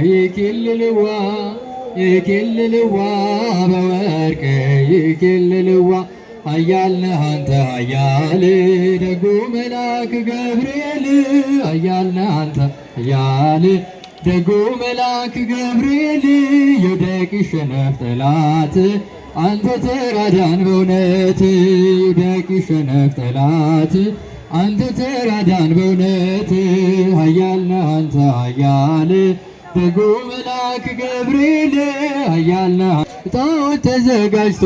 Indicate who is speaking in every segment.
Speaker 1: ይኬልልዋ ይኬልልዋ በወርቅ ይኬልልዋ ኃያል ነህ አንተ ኃያል ደጉ መልአክ ገብርኤል ኃያል ነህ አንተ ኃያል ደጉ መልአክ ገብርኤል ይውደቅ ይሸነፍ ጠላት አንተ ተራዳን በእውነት ይውደቅ ይሸነፍ ጠላት አንተ ተራዳን በእውነት ኃያል ነህ አንተ ኃያል ደጉ መልአክ ገብርኤል ኃያል ነህ ጣዖት ተዘጋጅቶ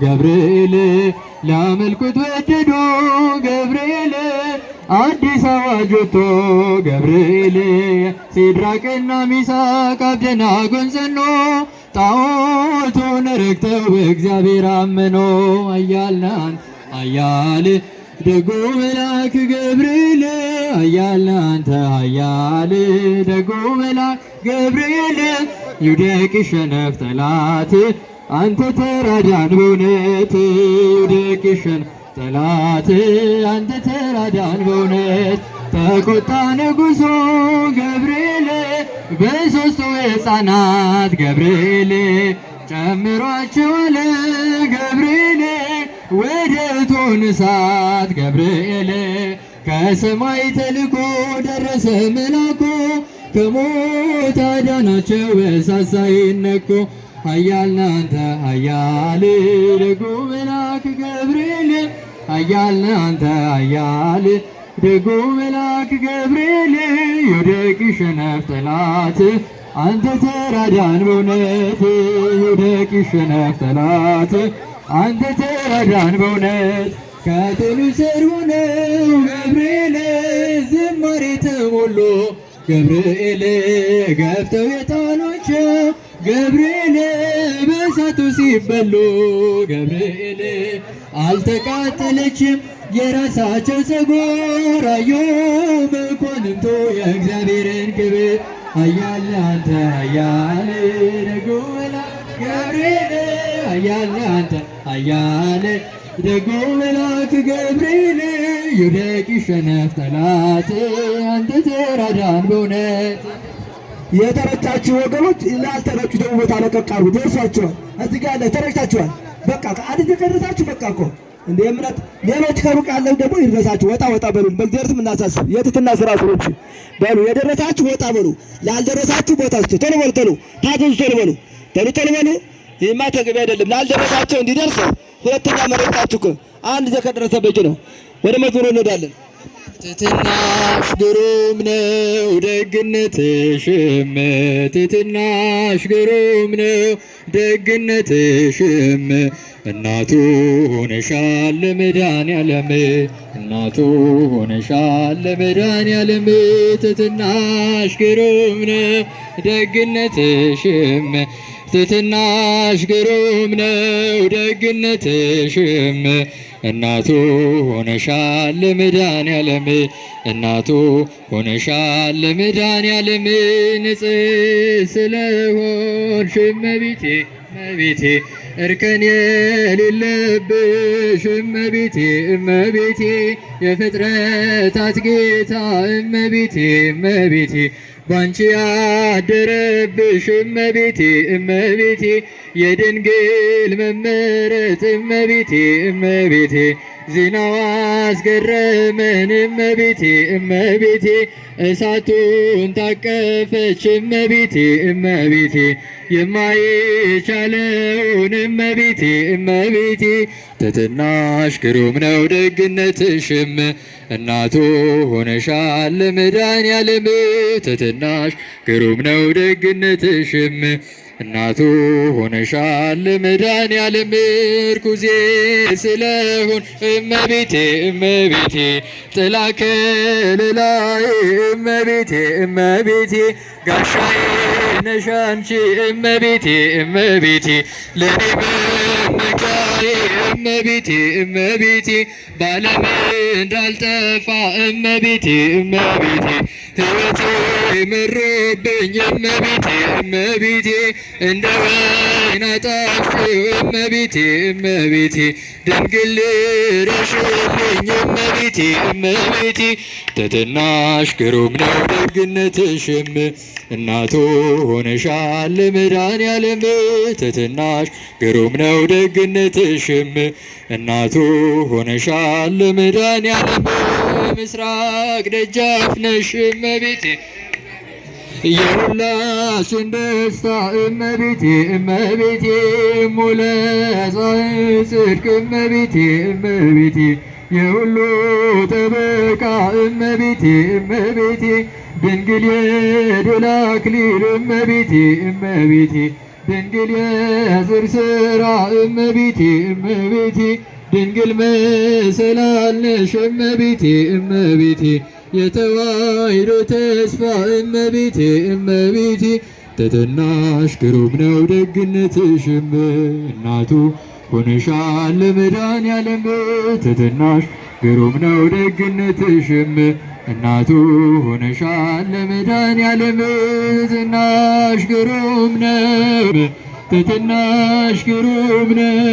Speaker 1: ገብርኤል ሊያመልኩት ወደዱ ገብርኤል አዲስ አዋጅ ወጥቶ ገብርኤል ሲድራቅና ሚሳቅ አብደናጎን ጸኖ ጣዖቱን ረግጠው በእግዚአብሔር አመኖ ኃያል ነህ አንተ ኃያል ደጉ መልአክ ገብርኤል ኃያል ነህ አንተ ኃያል ደጉ መልአክ ገብርኤል ይውደቅ ይሸነፍ ጠላት አንተ ተራዳን በእውነት ይውደቅ ይሸነፍ ጠላት አንተ ተራዳን በእውነት ተቆጣ ንጉሡ ገብርኤል በሦስቱ ሕፃናት ገብርኤል ጨምሯቸዋል ገብርኤል ወደ እቶነ እሳት ገብርኤል ከሰማይ ተልኮ ደረሰ መልአኩ ከሞት አዳናቸው በእሳት ሳይነኩ ኃያል ነህ አንተ ኃያል ደጉ መልአክ ገብርኤል ኃያል ነህ አንተ ኃያል ደጉ መልአክ ገብርኤል ይውደቅ ይሸነፍ ጠላት አንተ ተራዳን በእውነት ይውደቅ ይሸነፍ ጠላት አንተ ተራዳን በእውነት ከጥሉ ስር ሆነው ገብርኤል ዝማሬ ተሞሉ ገብርኤል ገብተው የጣሏቸው ገብርኤል በእሳቱ ሲበሉ ገብርኤል አልተቃጠለችም የራሳቸው ፀጉር አዩ መኳንንቱ የእግዚአብሔርን ክብር ኃያል ነህ አንተ ኃያል ደጉ መልአክ ገብርኤል ኃያል ነህ አንተ ኃያል ደጉ መልአክ ገብርኤል ይውደቅ ይሸነፍ ጠላት አንተ ተራዳን በእውነት
Speaker 2: የተረታችሁ ወገኖች ላልተረቱ ደግሞ ቦታ ለቀቅ አድርጉ። ደርሷችኋል። እዚህ ጋር ተረታችኋል። በቃ ከአዲስ የደረሳችሁ በቃ እኮ እንደ እምነት ሌሎች ከሩቅ ያለው ደግሞ ይድረሳችሁ። ወጣ ወጣ በሉ። በእግዚአብሔርም እናሳስብ የትትና ስራ ስሮች በሉ። የደረሳችሁ ወጣ በሉ። ላልደረሳችሁ ቦታ ስጡ። ቶሎ በሉ ቶሎ ታዘዙ። ቶሎ በሉ ቶሎ በሉ። ይህማ ተገቢ አይደለም። ላልደረሳቸው እንዲደርስ ሁለተኛ መረጣችሁ እኮ አንድ ከደረሰ በቂ ነው። ወደ መዝሙሩ እንሄዳለን።
Speaker 1: ትሕትናሽ ግሩም ነው ደግነትሽም ትሕትናሽ ግሩም ነው ደግነትሽም እናቱ ሆነሻል ለመድኃኔዓለም እናቱ ሆነሻል ለመድኃኔዓለም ትሕትናሽ ግሩም ነው ደግነትሽም ትሕትናሽ ግሩም ነው ደግነትሽም እናቱ ሆነሻል ለመድኃኔዓለም እናቱ ሆነሻል ለመድኃኔዓለም ንጽሕት ስለሆንሽ እመቤቴ እመቤቴ እርከን የሌለብሽ እመቤቴ እመቤቴ የፍጥረታት ጌታ እመቤቴ እመቤቴ ባንቺ ያደረብሽ እመቤቴ እመቤቴ የድንግል መመረጥ እመቤቴ እመቤቴ ዜናዋ አስገረመን እመቤቴ እመቤቴ እሳቱን ታቀፈች እመቤቴ እመቤቴ የማይቻለውን እመቤቴ እመቤቴ ትሕትናሽ ግሩም ነው ደግነትሽም እናቱ ሆነሻል ለመድኃኔዓለም ትሕትናሽ ግሩም ነው ደግነትሽም እናቱ ሆነሻል ለመድኃኔዓለም ርኩዜ ስለሆን እመቤቴ እመቤቴ ጥላ ከለላዬ እመቤቴ እመቤቴ ጋሻዬ ነሽ አንቺ እመቤቴ እመቤቴ ለኔ መመኪያዬ እመቤቴ እመቤቴ ባለም እንዳልጠፋ እመቤቴ እመቤቴ ሕይወቴ መሮብኝ እመቤቴ እመቤቴ እንደ ወይን አጣፍጭው እመቤቴ እመቤቴ ድንግል ድረሽልኝ እመቤቴ እመቤቴ ትሕትናሽ ግሩም ነው ደግነትሽም እናቱ ሆነሻል ለመድኃኔዓለም ትሕትናሽ ግሩም ነው ደግነትሽም እናቱ ሆነሻል ለመድኃኔዓለም ምስራቅ ደጃፍ ነሽ እመቤቴ የሁላችን ደስታ እመቤቴ እመቤቴ ሙለ ጽድቅ እመቤቴ እመቤቴ የሁሉ ጠበቃ እመቤቴ እመቤቴ ድንግል የድል አክሊል እመቤቴ እመቤቴ ድንግል የጽር ሥራ እመቤቴ እመቤቴ ድንግል መሰላል ነሽ እመቤቴ እመቤቴ የተዋሕዶ ተስፋ እመቤቴ እመቤቴ ትሕትናሽ ግሩም ነው ደግነትሽም እናቱ ሆነሻል ለመድኃኔዓለም ትሕትናሽ ግሩም ነው ደግነትሽም እናቱ ሆነሻል ለመድኃኔዓለም ትሕትናሽ ግሩም ነው ትሕትናሽ ግሩም ነው